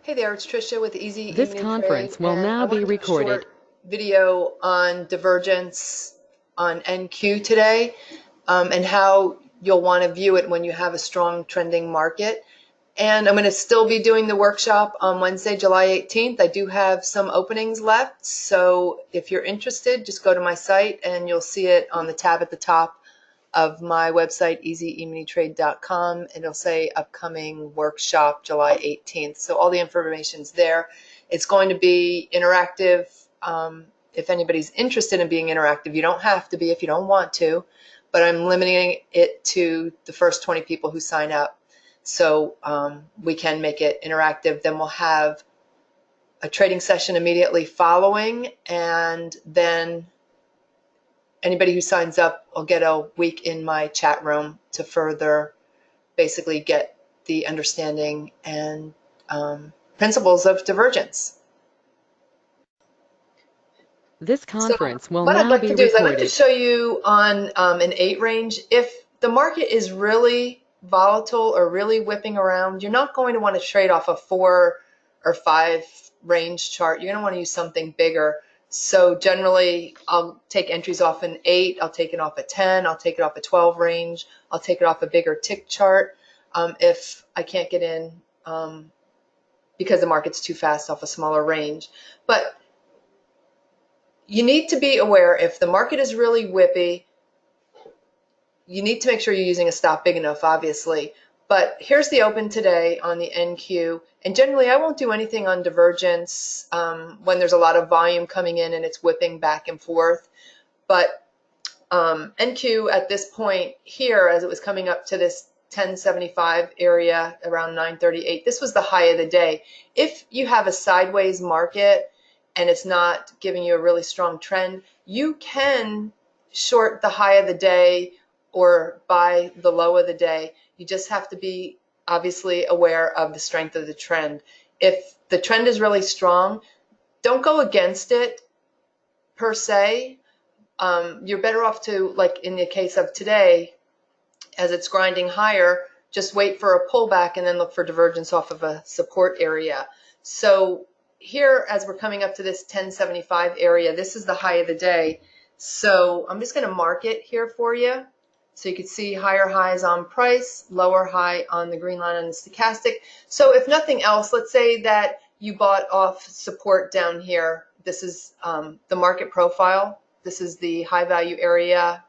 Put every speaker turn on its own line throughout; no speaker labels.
Hey there, it's Trisha with Easy
This
Evening Trade,
conference will
and I
now be
want to do a
recorded.
short video on divergence on NQ today, and how you'll want to view it when you have a strong trending market. And I'm going to still be doing the workshop on Wednesday, July 18th. I do have some openings left, so if you're interested, just go to my site and you'll see it on the tab at the top of my website, easyeminitrade.com. It'll say upcoming workshop July 18th. So all the information's there. It's going to be interactive. If anybody's interested in being interactive, you don't have to be if you don't want to, but I'm limiting it to the first 20 people who sign up. So we can make it interactive. Then we'll have a trading session immediately following, and then anybody who signs up will get a week in my chat room to further basically get the understanding and principles of divergence.
This
So
conference will
what I'd
now
like to
be
do is I'd like to
recorded.
show you on an 8 range. If the market is really volatile or really whipping around, you're not going to want to trade off a 4 or 5 range chart. You're going to want to use something bigger. So generally, I'll take entries off an 8, I'll take it off a 10, I'll take it off a 12 range, I'll take it off a bigger tick chart if I can't get in because the market's too fast off a smaller range. But you need to be aware if the market is really whippy, you need to make sure you're using a stop big enough, obviously. But here's the open today on the NQ. And generally, I won't do anything on divergence when there's a lot of volume coming in and it's whipping back and forth. But NQ at this point here, as it was coming up to this 1075 area around 938, this was the high of the day. If you have a sideways market and it's not giving you a really strong trend, you can short the high of the day or buy the low of the day. You just have to be obviously aware of the strength of the trend. If the trend is really strong, don't go against it per se. You're better off to, like in the case of today, as it's grinding higher, just wait for a pullback and then look for divergence off of a support area. So here, as we're coming up to this 1075 area, this is the high of the day. So I'm just going to mark it here for you. So you can see higher highs on price, lower high on the green line on the stochastic. So if nothing else, let's say that you bought off support down here. This is the market profile. This is the high value area,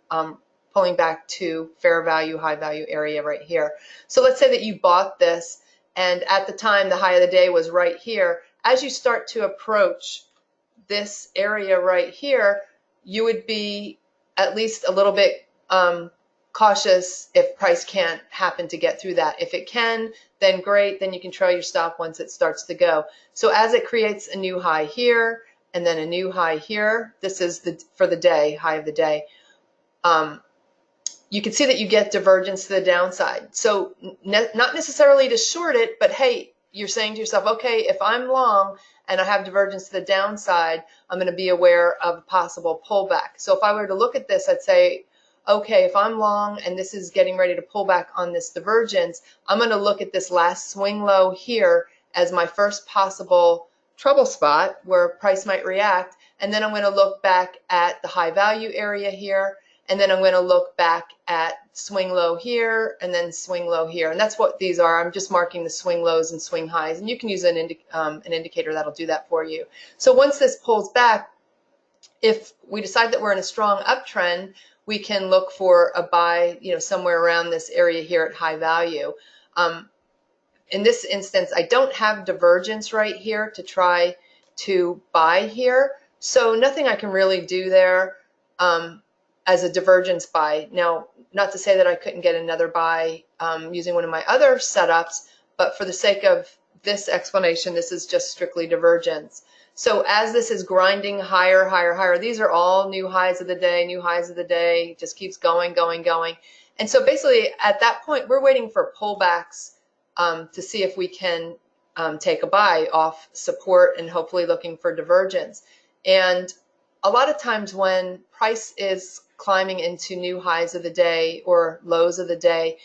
pulling back to fair value, high value area right here. So let's say that you bought this, and at the time the high of the day was right here. As you start to approach this area right here, you would be at least a little bit cautious if price can't happen to get through that. If it can, then great, then you can trail your stop once it starts to go. So as it creates a new high here and then a new high here, this is for the day, high of the day, you can see that you get divergence to the downside. So not necessarily to short it, but hey, you're saying to yourself, okay, if I'm long and I have divergence to the downside, I'm going to be aware of a possible pullback. So if I were to look at this, I'd say, okay, if I'm long and this is getting ready to pull back on this divergence, I'm going to look at this last swing low here as my first possible trouble spot where price might react. And then I'm going to look back at the high value area here. And then I'm going to look back at swing low here and then swing low here. And that's what these are. I'm just marking the swing lows and swing highs. And you can use an indicator that'll do that for you. So once this pulls back, if we decide that we're in a strong uptrend, we can look for a buy, somewhere around this area here at high value. In this instance, I don't have divergence right here to try to buy here. So nothing I can really do there. As a divergence buy. Now, not to say that I couldn't get another buy using one of my other setups, but for the sake of this explanation, this is just strictly divergence. So as this is grinding higher, higher, higher, these are all new highs of the day, new highs of the day, just keeps going, going, going. And so basically at that point, we're waiting for pullbacks to see if we can take a buy off support and hopefully looking for divergence. And a lot of times when price is climbing into new highs of the day or lows of the day,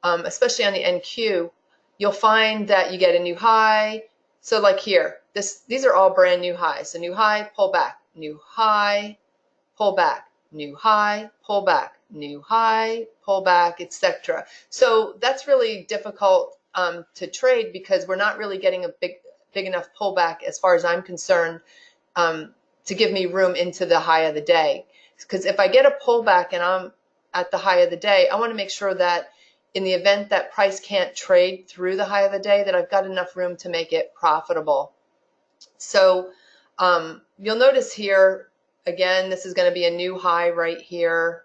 especially on the NQ, you'll find that you get a new high, So like here, these are all brand new highs. So new high, pull back, new high, pull back, new high, pull back, new high, pull back, etc. So that's really difficult to trade because we're not really getting a big enough pullback as far as I'm concerned to give me room into the high of the day. Because if I get a pullback and I'm at the high of the day, I want to make sure that in the event that price can't trade through the high of the day, that I've got enough room to make it profitable. So you'll notice here, again, this is going to be a new high right here,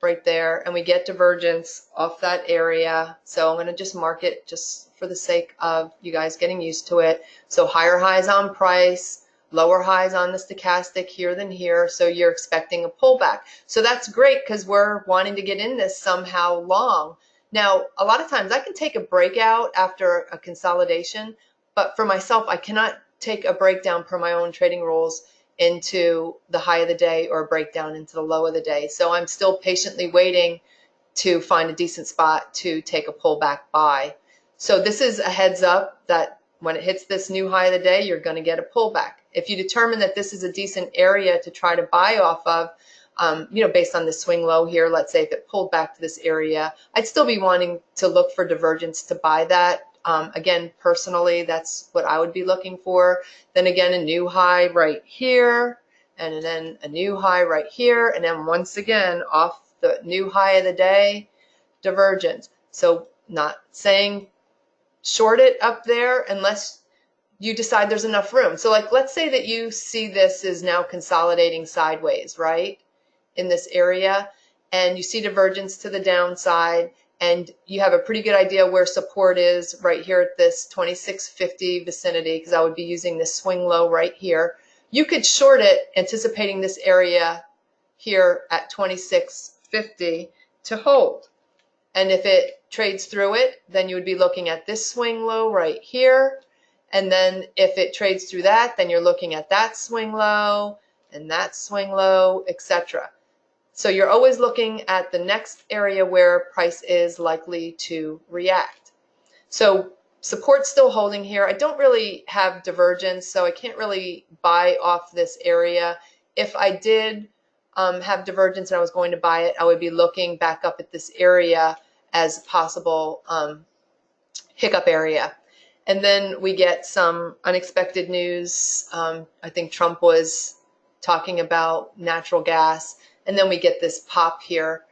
right there, and we get divergence off that area. So I'm going to just mark it just for the sake of you guys getting used to it. So higher highs on price, lower highs on the stochastic here than here, so you're expecting a pullback. So that's great because we're wanting to get in this somehow long. Now, a lot of times I can take a breakout after a consolidation, but for myself, I cannot take a breakdown per my own trading rules into the high of the day or a breakdown into the low of the day. So I'm still patiently waiting to find a decent spot to take a pullback buy. So this is a heads up that when it hits this new high of the day, you're going to get a pullback. If you determine that this is a decent area to try to buy off of, based on the swing low here, let's say if it pulled back to this area, I'd still be wanting to look for divergence to buy that. Again, personally, that's what I would be looking for. Then again, a new high right here, and then a new high right here, and then once again, off the new high of the day, divergence. So not saying short it up there unless you decide there's enough room. So like, let's say that you see this is now consolidating sideways, right, in this area, and you see divergence to the downside, and you have a pretty good idea where support is right here at this 2650 vicinity, because I would be using this swing low right here. You could short it anticipating this area here at 2650 to hold. And if it trades through it, then you would be looking at this swing low right here. And then if it trades through that, then you're looking at that swing low and that swing low, etc. So you're always looking at the next area where price is likely to react. So support's still holding here. I don't really have divergence, so I can't really buy off this area. If I did have divergence and I was going to buy it, I would be looking back up at this area as possible hiccup area. And then we get some unexpected news. I think Trump was talking about natural gas. And then we get this pop here.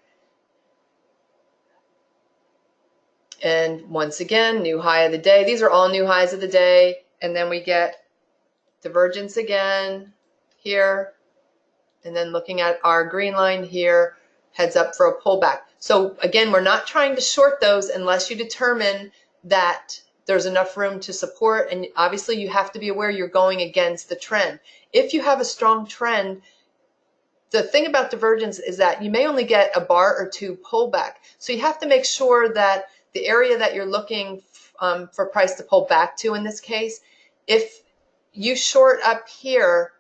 And once again, new high of the day. These are all new highs of the day. And then we get divergence again here. And then looking at our green line here, heads up for a pullback. So again, we're not trying to short those unless you determine that there's enough room to support. And obviously you have to be aware you're going against the trend. If you have a strong trend, the thing about divergence is that you may only get a bar or two pullback. So you have to make sure that the area that you're looking for price to pull back to in this case, if you short up here,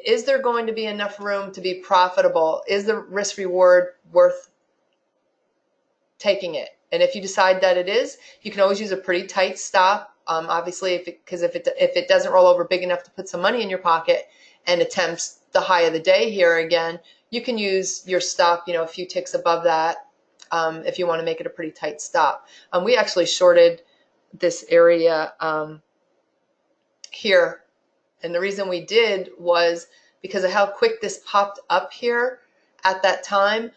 is there going to be enough room to be profitable? Is the risk reward worth taking it? And if you decide that it is, you can always use a pretty tight stop. Obviously, if it doesn't roll over big enough to put some money in your pocket and attempts the high of the day here again, you can use your stop, a few ticks above that if you want to make it a pretty tight stop. We actually shorted this area here. And the reason we did was because of how quick this popped up here at that time.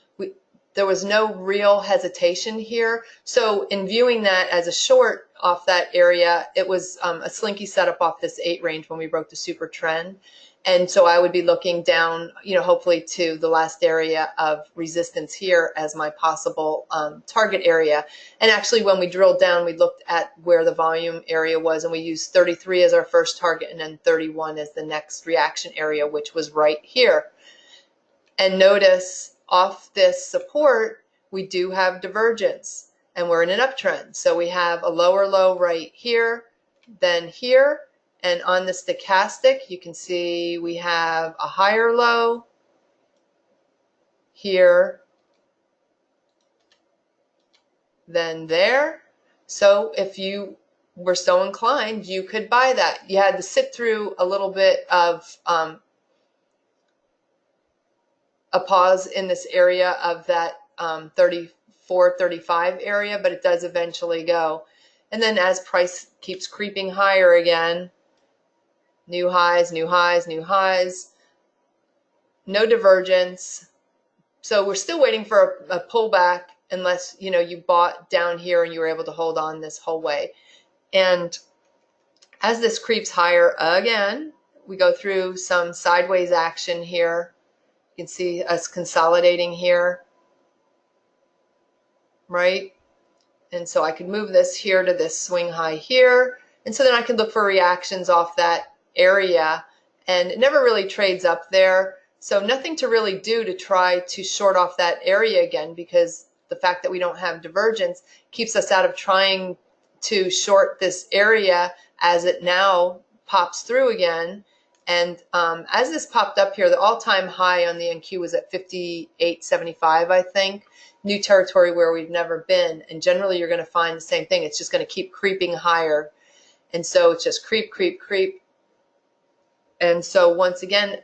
There was no real hesitation here. So in viewing that as a short off that area, it was a slinky setup off this 8 range when we broke the super trend. And so I would be looking down, hopefully to the last area of resistance here as my possible target area. And actually when we drilled down, we looked at where the volume area was, and we used 33 as our first target and then 31 as the next reaction area, which was right here. And notice off this support, we do have divergence and we're in an uptrend. So we have a lower low right here, then here. And on the stochastic, you can see we have a higher low here, then there. So if you were so inclined, you could buy that. You had to sit through a little bit of a pause in this area of that 34, 35 area, but it does eventually go. And then as price keeps creeping higher again, new highs, new highs, new highs, no divergence. So we're still waiting for a pullback unless, you bought down here and you were able to hold on this whole way. And as this creeps higher again, we go through some sideways action here. You can see us consolidating here, right? And so I could move this here to this swing high here. And so then I can look for reactions off that area, and it never really trades up there. So nothing to really do to try to short off that area again, because the fact that we don't have divergence keeps us out of trying to short this area as it now pops through again. And as this popped up here, the all-time high on the NQ was at 58.75, I think. New territory where we've never been. And generally, you're going to find the same thing. It's just going to keep creeping higher. And so it's just creep, creep, creep. And so once again,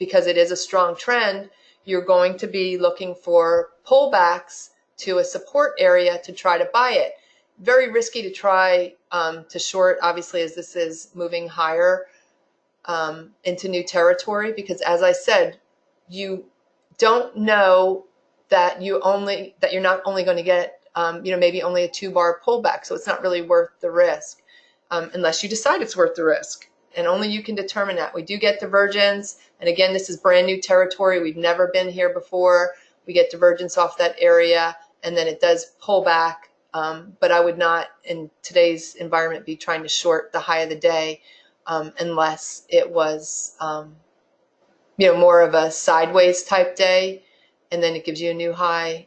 because it is a strong trend, you're going to be looking for pullbacks to a support area to try to buy it. Very risky to try to short, obviously, as this is moving higher into new territory, because as I said, you don't know that you're not only going to get maybe only a 2-bar pullback, so it's not really worth the risk unless you decide it's worth the risk, and only you can determine that. We do get divergence, and again, this is brand new territory. We've never been here before. We get divergence off that area, and then it does pull back, but I would not in today's environment be trying to short the high of the day unless it was more of a sideways type day, and then it gives you a new high.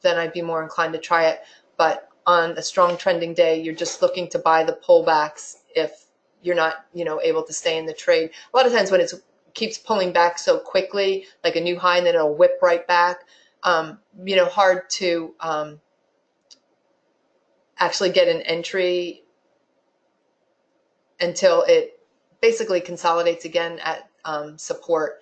Then I'd be more inclined to try it. But on a strong trending day, you're just looking to buy the pullbacks if you're not able to stay in the trade. A lot of times when it keeps pulling back so quickly, like a new high, and then it'll whip right back, hard to actually get an entry until it basically consolidates again at support.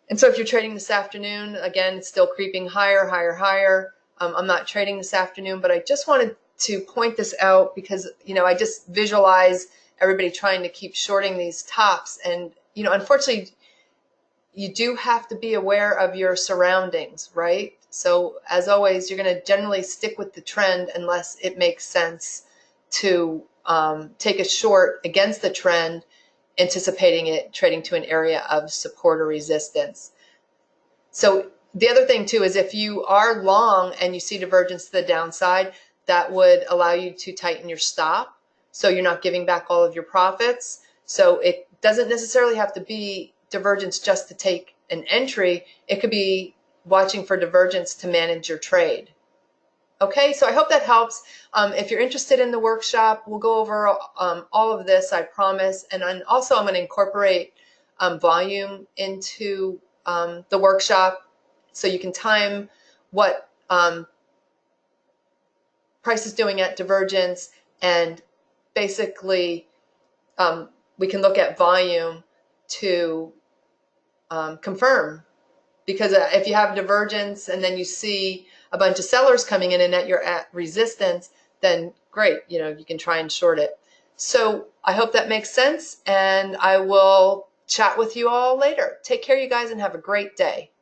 And so if you're trading this afternoon, again, it's still creeping higher, higher, higher. I'm not trading this afternoon, but I just wanted to point this out because, I just visualize everybody trying to keep shorting these tops. And, unfortunately, you do have to be aware of your surroundings, right? So as always, you're going to generally stick with the trend unless it makes sense to take a short against the trend, anticipating it trading to an area of support or resistance. So the other thing too is if you are long and you see divergence to the downside, that would allow you to tighten your stop, so you're not giving back all of your profits. So it doesn't necessarily have to be divergence just to take an entry. It could be watching for divergence to manage your trade. Okay, so I hope that helps. If you're interested in the workshop, we'll go over all of this, I promise. And then also I'm going to incorporate volume into the workshop so you can time what price is doing at divergence, and basically we can look at volume to confirm. Because if you have divergence and then you see a bunch of sellers coming in and that you're at resistance, then great, you can try and short it. So I hope that makes sense, and I will chat with you all later. Take care, you guys, and have a great day.